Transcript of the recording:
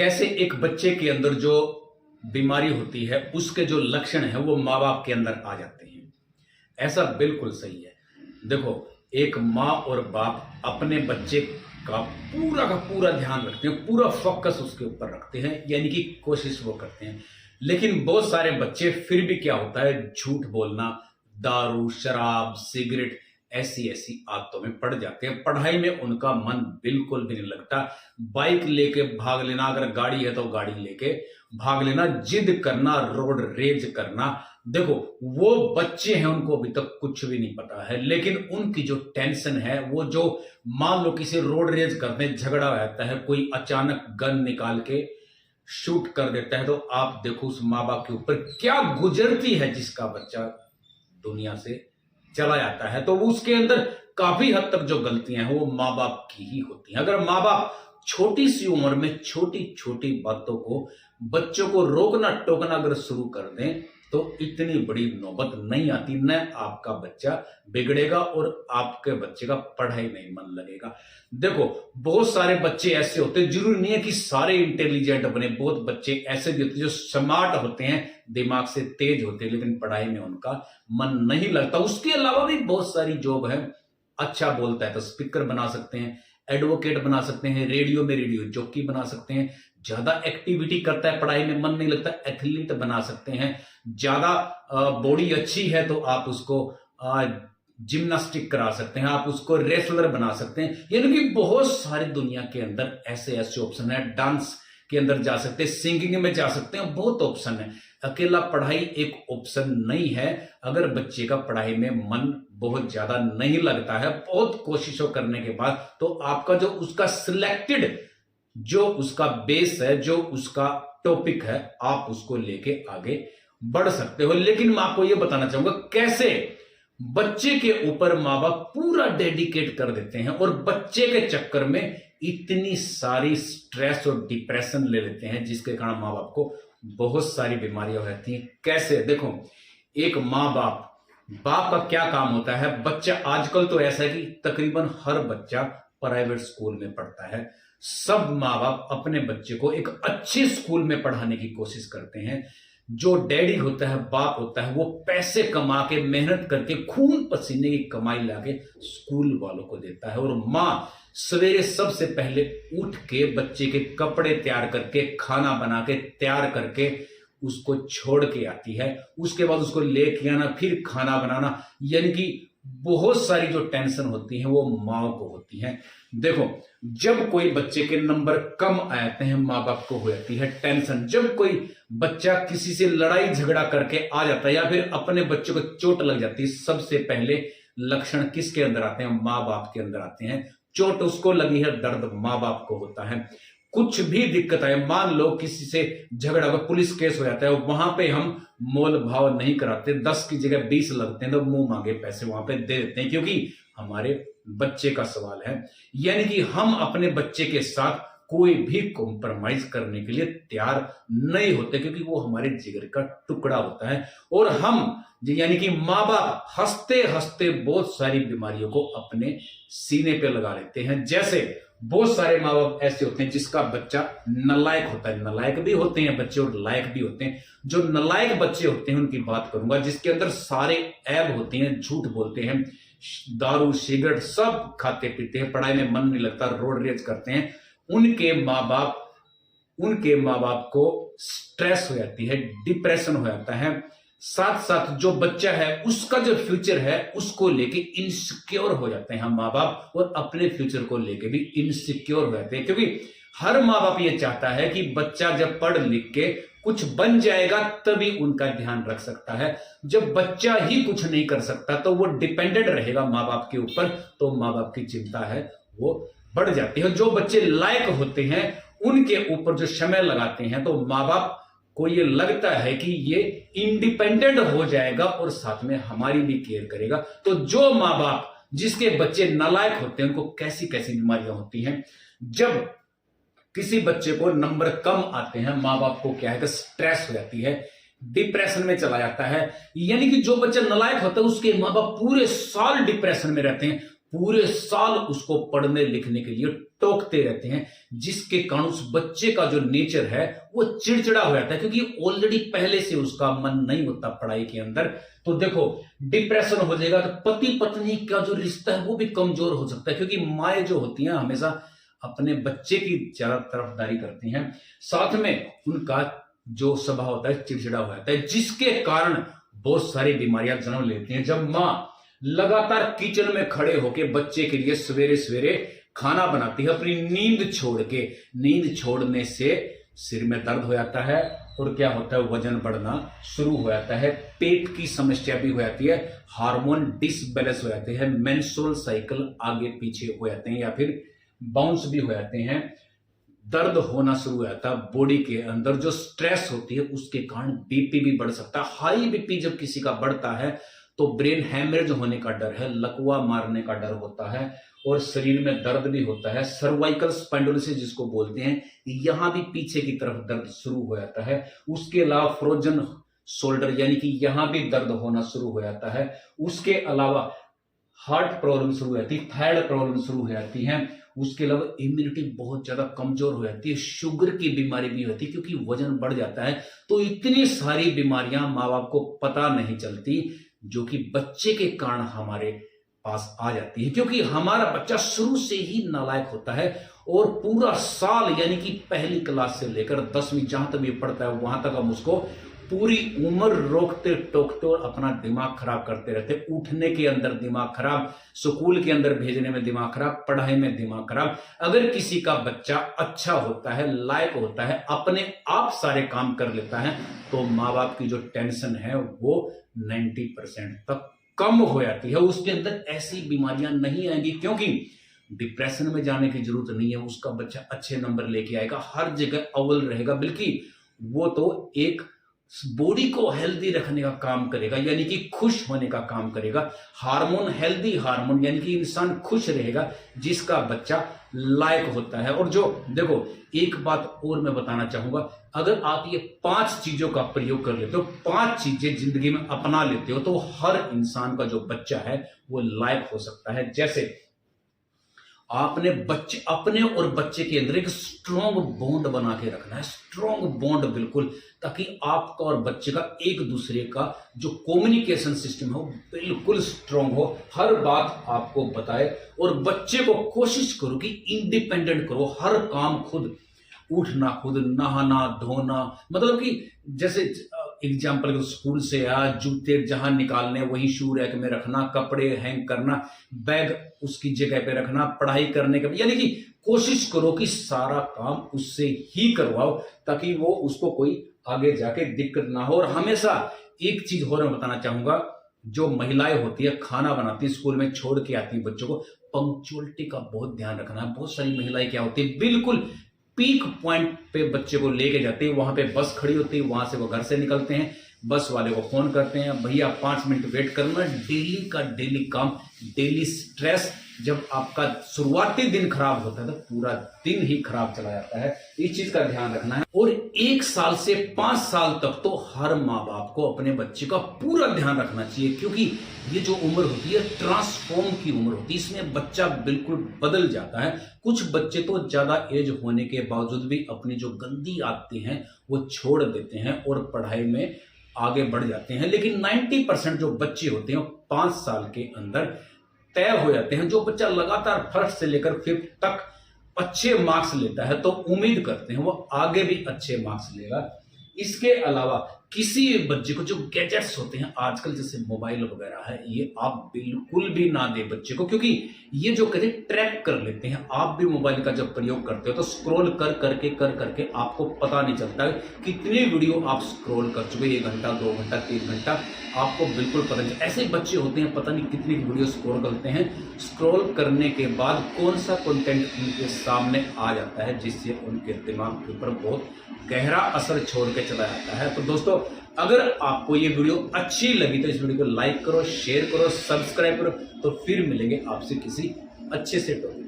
कैसे एक बच्चे के अंदर जो बीमारी होती है उसके जो लक्षण है वो माँ बाप के अंदर आ जाते हैं। ऐसा बिल्कुल सही है। देखो, एक माँ और बाप अपने बच्चे का पूरा ध्यान रखते हैं, पूरा फोकस उसके ऊपर रखते हैं, यानी कि कोशिश वो करते हैं। लेकिन बहुत सारे बच्चे फिर भी क्या होता है, झूठ बोलना, दारू, शराब, सिगरेट ऐसी ऐसी आदतों में पड़ जाते हैं। पढ़ाई में उनका मन बिल्कुल भी नहीं लगता। बाइक लेके भाग लेना, अगर गाड़ी है तो गाड़ी लेके भाग लेना, जिद करना, रोड रेज करना। देखो, वो बच्चे हैं, उनको अभी तक कुछ भी नहीं पता है, लेकिन उनकी जो टेंशन है, वो जो मान लो किसी रोड रेज करते हैं, झगड़ा हो जाता है, कोई अचानक गन निकाल के शूट कर देता है, तो आप देखो उस माँ बाप के ऊपर क्या गुजरती है जिसका बच्चा दुनिया से चला जाता है। तो उसके अंदर काफी हद तक जो गलतियां हैं वो माँ बाप की ही होती हैं। अगर माँ बाप छोटी सी उम्र में छोटी छोटी बातों को, बच्चों को रोकना टोकना अगर शुरू कर दें तो इतनी बड़ी नौबत नहीं आती। न आपका बच्चा बिगड़ेगा और आपके बच्चे का पढ़ाई में मन लगेगा। देखो, बहुत सारे बच्चे ऐसे होते हैं, जरूरी नहीं है कि सारे इंटेलिजेंट बने, बहुत बच्चे ऐसे भी होते हैं जो स्मार्ट होते हैं, दिमाग से तेज होते हैं, लेकिन पढ़ाई में उनका मन नहीं लगता। उसके अलावा भी बहुत सारी जॉब है। अच्छा बोलता है तो स्पीकर बना सकते हैं, एडवोकेट बना सकते हैं, रेडियो में रेडियो जॉकी बना सकते हैं। ज्यादा एक्टिविटी करता है, पढ़ाई में मन नहीं लगता, एथलीट बना सकते हैं। ज्यादा बॉडी अच्छी है तो आप उसको जिम्नास्टिक करा सकते हैं, आप उसको रेसलर बना सकते हैं। यानी कि बहुत सारी दुनिया के अंदर ऐसे ऐसे ऑप्शन है। डांस के अंदर जा सकते हैं, सिंगिंग में जा सकते हैं, बहुत ऑप्शन है। अकेला पढ़ाई एक ऑप्शन नहीं है। अगर बच्चे का पढ़ाई में मन बहुत ज्यादा नहीं लगता है, बहुत कोशिशों करने के बाद, तो आपका जो उसका सिलेक्टेड जो उसका बेस है, जो उसका टॉपिक है, आप उसको लेके आगे बढ़ सकते हो। लेकिन मैं आपको यह बताना चाहूंगा कैसे बच्चे के ऊपर माँ बाप पूरा डेडिकेट कर देते हैं और बच्चे के चक्कर में इतनी सारी स्ट्रेस और डिप्रेशन ले लेते हैं, जिसके कारण माँ बाप को बहुत सारी बीमारियां रहती हैं। कैसे? देखो, एक माँ बाप का क्या काम होता है, बच्चा आजकल तो ऐसा है कि तकरीबन हर बच्चा प्राइवेट स्कूल में पढ़ता है। सब माँ बाप अपने बच्चे को एक अच्छे स्कूल में पढ़ाने की कोशिश करते हैं। जो डैडी होता है, बाप होता है, वो पैसे कमा के, मेहनत करके, खून पसीने की कमाई लाके स्कूल वालों को देता है। और माँ सवेरे सबसे पहले उठ के बच्चे के कपड़े तैयार करके, खाना बना के तैयार करके उसको छोड़ के आती है। उसके बाद उसको लेके आना, फिर खाना बनाना, यानी कि बहुत सारी जो टेंशन होती है वो माँ को होती है। देखो, जब कोई बच्चे के नंबर कम आते हैं, माँ बाप को हो जाती है टेंशन। जब कोई बच्चा किसी से लड़ाई झगड़ा करके आ जाता है या फिर अपने बच्चों को चोट लग जाती है, सबसे पहले लक्षण किसके अंदर आते हैं? माँ बाप के अंदर आते हैं। चोट उसको लगी है, दर्द माँ बाप को होता है। कुछ भी दिक्कत आए, मान लो किसी से झगड़ा हुआ, पुलिस केस हो जाता है, वहां पे हम मोल भाव नहीं कराते, 10 की जगह 20 लगते हैं तो मुंह मांगे पैसे वहां पे दे देते हैं, क्योंकि हमारे बच्चे का सवाल है। यानी कि हम अपने बच्चे के साथ कोई भी कॉम्प्रोमाइज करने के लिए तैयार नहीं होते, क्योंकि वो हमारे जिगर का टुकड़ा होता है। और हम यानी कि माँ बाप हंसते हंसते बहुत सारी बीमारियों को अपने सीने पे लगा लेते हैं। जैसे बहुत सारे माँ बाप ऐसे होते हैं जिसका बच्चा नालायक होता है। नालायक भी होते हैं बच्चे और लायक भी होते हैं। जो नालायक बच्चे होते हैं उनकी बात करूंगा, जिसके अंदर सारे ऐब होते हैं, झूठ बोलते हैं, दारू सिगरेट सब खाते पीते हैं, पढ़ाई में मन नहीं लगता, रोड रेज करते हैं। उनके माँ बाप को स्ट्रेस हो जाती है, डिप्रेशन हो जाता है। साथ साथ जो बच्चा है उसका जो फ्यूचर है उसको लेके इनसिक्योर हो जाते हैं हम माँ बाप, और अपने फ्यूचर को लेके भी इनसिक्योर हो जाते हैं। क्योंकि हर माँ बाप ये चाहता है कि बच्चा जब पढ़ लिख के कुछ बन जाएगा तभी उनका ध्यान रख सकता है। जब बच्चा ही कुछ नहीं कर सकता तो वो डिपेंडेंट रहेगा माँ बाप के ऊपर, तो माँ बाप की चिंता है वो बढ़ जाती है। जो बच्चे लायक होते हैं उनके ऊपर जो समय लगाते हैं, तो माँ बाप को ये लगता है कि ये इंडिपेंडेंट हो जाएगा और साथ में हमारी भी केयर करेगा। तो जो माँ बाप जिसके बच्चे नालायक होते हैं उनको कैसी कैसी बीमारियां होती हैं। जब किसी बच्चे को नंबर कम आते हैं, माँ बाप को क्या है कि स्ट्रेस हो जाती है, डिप्रेशन में चला जाता है। यानी कि जो बच्चा नालायक होता है उसके माँ बाप पूरे साल डिप्रेशन में रहते हैं, पूरे साल उसको पढ़ने लिखने के लिए टोकते रहते हैं, जिसके कारण उस बच्चे का जो नेचर है वो चिड़चिड़ा हो जाता है, क्योंकि ऑलरेडी पहले से उसका मन नहीं होता पढ़ाई के अंदर। तो देखो डिप्रेशन हो जाएगा, तो पति पत्नी का जो रिश्ता है वो भी कमजोर हो सकता है, क्योंकि माएँ जो होती हैं हमेशा अपने बच्चे की ज्यादा तरफदारी करती हैं, साथ में उनका जो स्वभाव होता है चिड़चिड़ा हो जाता है, जिसके कारण बहुत सारी बीमारियां जन्म लेती हैं। जब माँ लगातार किचन में खड़े होकर बच्चे के लिए सवेरे सवेरे खाना बनाती है, अपनी नींद छोड़ के, नींद छोड़ने से सिर में दर्द हो जाता है, और क्या होता है, वजन बढ़ना शुरू हो जाता है, पेट की समस्या भी हो जाती है, हार्मोन डिसबैलेंस हो जाते हैं, मेंस्ट्रुअल साइकिल आगे पीछे हो जाते हैं या फिर बाउंस भी हो जाते हैं, दर्द होना शुरू हो जाता है बॉडी के अंदर, जो स्ट्रेस होती है उसके कारण बीपी भी बढ़ सकता है। हाई बीपी जब किसी का बढ़ता है तो ब्रेन हैमरेज होने का डर है, लकवा मारने का डर होता है, और शरीर में दर्द भी होता है, सर्वाइकल स्पाइंडोलिसिस जिसको बोलते हैं, यहां भी पीछे की तरफ दर्द शुरू हो जाता है। उसके अलावा फ्रोजन शोल्डर यानी कि यहां भी दर्द होना शुरू हो जाता है। उसके अलावा हार्ट प्रॉब्लम शुरू हो जाती है, थायराइड प्रॉब्लम शुरू हो जाती है। उसके अलावा इम्यूनिटी बहुत ज्यादा कमजोर हो जाती है, शुगर की बीमारी भी होती है क्योंकि वजन बढ़ जाता है। तो इतनी सारी बीमारियां माँ बाप को पता नहीं चलती, जो कि बच्चे के कारण हमारे पास आ जाती है, क्योंकि हमारा बच्चा शुरू से ही नालायक होता है, और पूरा साल यानी कि पहली क्लास से लेकर 10वीं जहां तक भी पढ़ता है वहां तक हम उसको पूरी उम्र रोकते टोकते और अपना दिमाग खराब करते रहते। उठने के अंदर दिमाग खराब, स्कूल के अंदर भेजने में दिमाग खराब, पढ़ाई में दिमाग खराब। अगर किसी का बच्चा अच्छा होता है, लायक होता है, अपने आप सारे काम कर लेता है, तो माँ बाप की जो टेंशन है वो 90% तक कम हो जाती है। उसके अंदर ऐसी बीमारियां नहीं आएंगी, क्योंकि डिप्रेशन में जाने की जरूरत नहीं है। उसका बच्चा अच्छे नंबर लेके आएगा, हर जगह अव्वल रहेगा, बल्कि वो तो एक बॉडी को हेल्दी रखने का काम करेगा, यानी कि खुश होने का काम करेगा। हार्मोन, हेल्दी हार्मोन, यानी कि इंसान खुश रहेगा जिसका बच्चा लायक होता है। और जो देखो एक बात और मैं बताना चाहूंगा, अगर आप ये 5 चीजों का प्रयोग कर लेते हो, 5 चीजें जिंदगी में अपना लेते हो, तो हर इंसान का जो बच्चा है वो लायक हो सकता है। जैसे आपने बच्चे, अपने और बच्चे के अंदर एक स्ट्रॉन्ग बॉन्ड बना के रखना है, स्ट्रॉन्ग बॉन्ड बिल्कुल, ताकि आपका और बच्चे का एक दूसरे का जो कम्युनिकेशन सिस्टम हो बिल्कुल स्ट्रॉन्ग हो, हर बात आपको बताए, और बच्चे को कोशिश करो कि इंडिपेंडेंट करो, हर काम खुद, उठना खुद, नहाना धोना, मतलब कि जैसे एग्जाम्पल स्कूल से आया, जूते जहां निकालने वहीं शू रैक में रखना, कपड़े हैंग करना, बैग उसकी जगह पे रखना, पढ़ाई करने का, यानी कि कोशिश करो कि सारा काम उससे ही करवाओ, ताकि वो उसको कोई आगे जाके दिक्कत ना हो। और हमेशा एक चीज और मैं बताना चाहूंगा, जो महिलाएं होती है खाना बनाती है, स्कूल में छोड़ के आती है बच्चों को, पंक्चुअलिटी का बहुत ध्यान रखना है। बहुत सारी महिलाएं क्या होती है, बिल्कुल पीक पॉइंट पे बच्चे को लेके जाते हैं, वहां पे बस खड़ी होती है, वहां से वो घर से निकलते हैं, बस वाले को फोन करते हैं, भैया 5 मिनट वेट करना। डेली का डेली काम, डेली स्ट्रेस, जब आपका शुरुआती दिन खराब होता है तो पूरा दिन ही खराब चला जाता है। इस चीज का ध्यान रखना है। और 1 साल से 5 साल तक तो हर माँ बाप को अपने बच्चे का पूरा ध्यान रखना चाहिए, क्योंकि ये जो उम्र होती है ट्रांसफॉर्म की उम्र होती है, इसमें बच्चा बिल्कुल बदल जाता है। कुछ बच्चे तो ज्यादा एज होने के बावजूद भी अपनी जो गंदी आदतें हैं वो छोड़ देते हैं और पढ़ाई में आगे बढ़ जाते हैं, लेकिन 90% जो बच्चे होते हैं 5 साल के अंदर तय हो जाते हैं। जो बच्चा लगातार फर्स्ट से लेकर 5th तक अच्छे मार्क्स लेता है, तो उम्मीद करते हैं वो आगे भी अच्छे मार्क्स लेगा। इसके अलावा किसी बच्चे को जो गैजेट्स होते हैं आजकल, जैसे मोबाइल वगैरह है, ये आप बिल्कुल भी ना दे बच्चे को, क्योंकि ये जो कहते हैं ट्रैक कर लेते हैं। आप भी मोबाइल का जब प्रयोग करते हो तो स्क्रॉल कर करके आपको पता नहीं चलता है कितनी वीडियो आप स्क्रॉल कर चुके, 1 घंटा 2 घंटा 3 घंटा, आपको बिल्कुल पता नहीं। ऐसे बच्चे होते हैं पता नहीं कितनी वीडियो स्क्रॉल करते हैं, स्क्रॉल करने के बाद कौन सा कंटेंट उनके सामने आ जाता है जिससे उनके दिमाग के ऊपर बहुत गहरा असर छोड़ के चला जाता है। तो दोस्तों, अगर आपको ये वीडियो अच्छी लगी तो इस वीडियो को लाइक करो, शेयर करो, सब्सक्राइब करो। तो फिर मिलेंगे आपसे किसी अच्छे से टॉपिक।